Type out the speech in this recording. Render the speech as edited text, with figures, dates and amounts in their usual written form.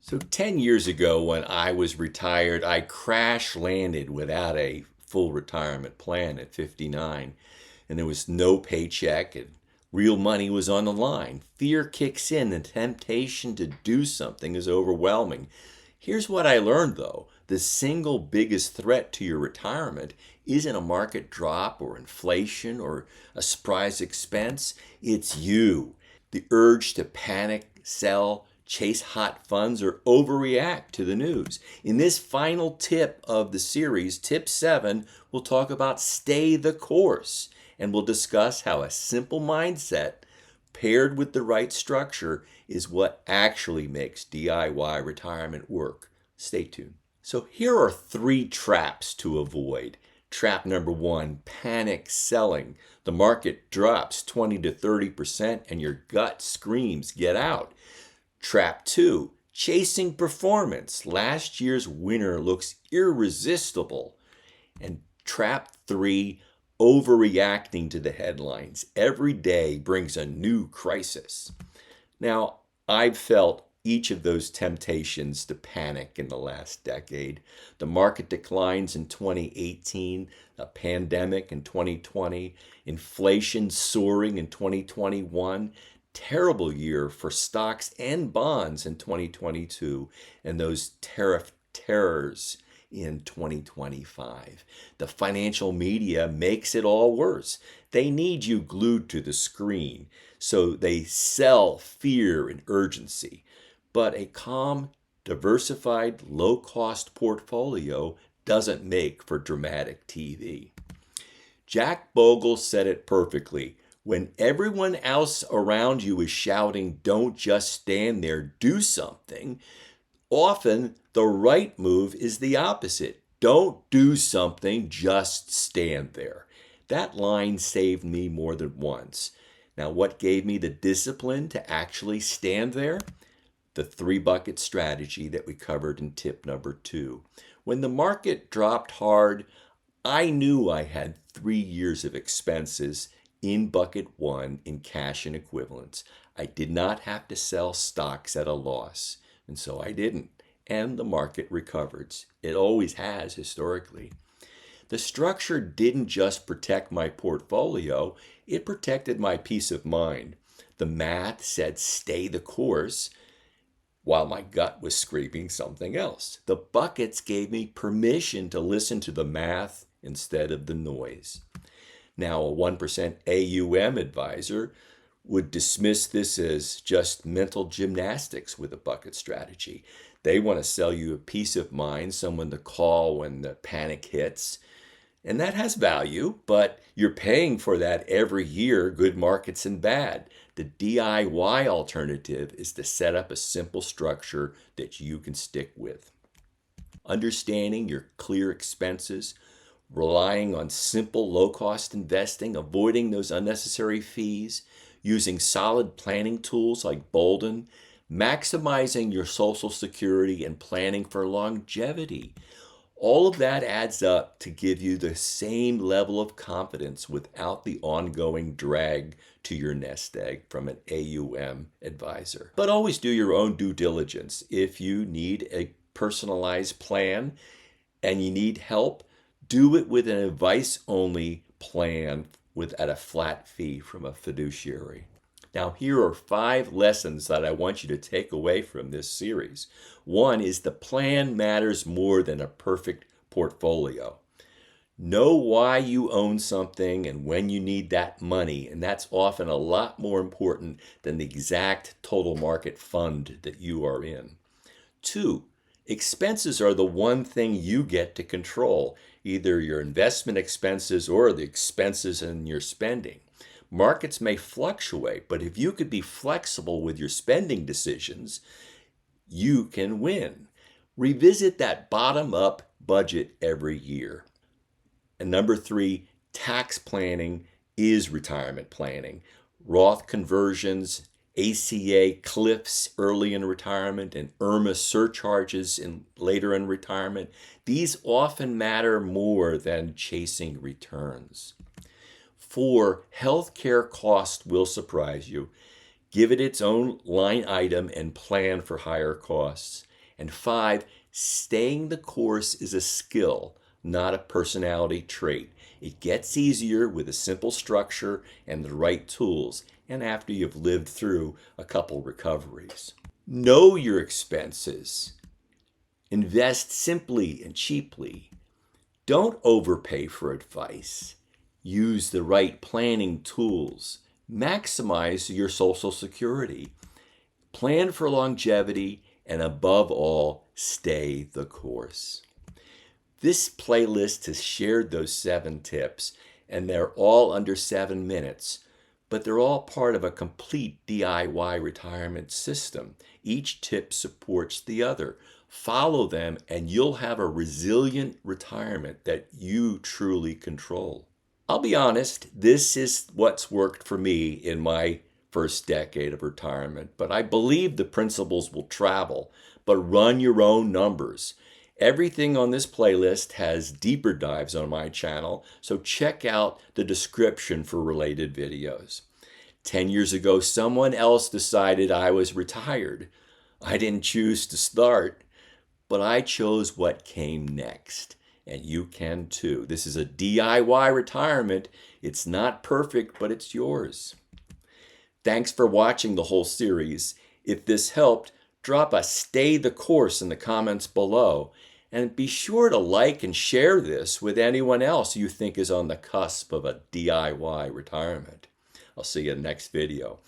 So 10 years ago when I was retired, I crash landed without a full retirement plan at 59. And there was no paycheck and real money was on the line. Fear kicks in. The temptation to do something is overwhelming. Here's what I learned though. The single biggest threat to your retirement isn't a market drop or inflation or a surprise expense. It's you. The urge to panic, sell, chase hot funds, or overreact to the news. In this final tip of the series, tip 7, we'll talk about stay the course, and we'll discuss how a simple mindset paired with the right structure is what actually makes DIY retirement work. Stay tuned. So here are 3 traps to avoid. Trap number 1, panic selling. The market drops 20 to 30% and your gut screams, get out. Trap 2, chasing performance. Last year's winner looks irresistible. And trap 3, overreacting to the headlines. Every day brings a new crisis. Now, I've felt each of those temptations to panic in the last decade. The market declines in 2018, a pandemic in 2020, inflation soaring in 2021, terrible year for stocks and bonds in 2022, and those tariff terrors in 2025. The financial media makes it all worse. They need you glued to the screen, so they sell fear and urgency. But a calm, diversified, low-cost portfolio doesn't make for dramatic TV. Jack Bogle said it perfectly. When everyone else around you is shouting, don't just stand there, do something, often the right move is the opposite. Don't do something, just stand there. That line saved me more than once. Now, what gave me the discipline to actually stand there? The 3-bucket strategy that we covered in tip number 2. When the market dropped hard, I knew I had 3 years of expenses in bucket 1 in cash and equivalents. I did not have to sell stocks at a loss, and so I didn't. And the market recovered. It always has historically. The structure didn't just protect my portfolio, it protected my peace of mind. The math said stay the course, while my gut was screaming something else. The buckets gave me permission to listen to the math instead of the noise. Now, a 1% AUM advisor would dismiss this as just mental gymnastics with a bucket strategy. They want to sell you a peace of mind, someone to call when the panic hits. And that has value, but you're paying for that every year, good markets and bad. The DIY alternative is to set up a simple structure that you can stick with. Understanding your clear expenses, relying on simple low-cost investing, avoiding those unnecessary fees, using solid planning tools like Bogle, maximizing your Social Security, and planning for longevity. All of that adds up to give you the same level of confidence without the ongoing drag to your nest egg from an AUM advisor. But always do your own due diligence. If you need a personalized plan and you need help, do it with an advice-only plan at a flat fee from a fiduciary. Now, here are 5 lessons that I want you to take away from this series. 1 is the plan matters more than a perfect portfolio. Know why you own something and when you need that money, and that's often a lot more important than the exact total market fund that you are in. 2, expenses are the one thing you get to control, either your investment expenses or the expenses in your spending. Markets may fluctuate, but if you could be flexible with your spending decisions, you can win. Revisit that bottom-up budget every year. And number 3, tax planning is retirement planning. Roth conversions, ACA cliffs early in retirement, and IRMA surcharges later in retirement. These often matter more than chasing returns. 4, healthcare cost will surprise you. Give it its own line item and plan for higher costs. And 5, staying the course is a skill, not a personality trait. It gets easier with a simple structure and the right tools, and after you've lived through a couple recoveries. Know your expenses. Invest simply and cheaply. Don't overpay for advice. Use the right planning tools. Maximize your Social Security. Plan for longevity, and above all, stay the course. This playlist has shared those 7 tips, and they're all under 7 minutes, but they're all part of a complete DIY retirement system. Each tip supports the other. Follow them, and you'll have a resilient retirement that you truly control. I'll be honest, this is what's worked for me in my first decade of retirement, but I believe the principles will travel, but run your own numbers. Everything on this playlist has deeper dives on my channel, so check out the description for related videos. 10 years ago, someone else decided I was retired. I didn't choose to start, but I chose what came next. And you can too. This is a DIY retirement. It's not perfect, but it's yours. Thanks for watching the whole series. If this helped, drop a "Stay the Course" in the comments below. And be sure to like and share this with anyone else you think is on the cusp of a DIY retirement. I'll see you in the next video.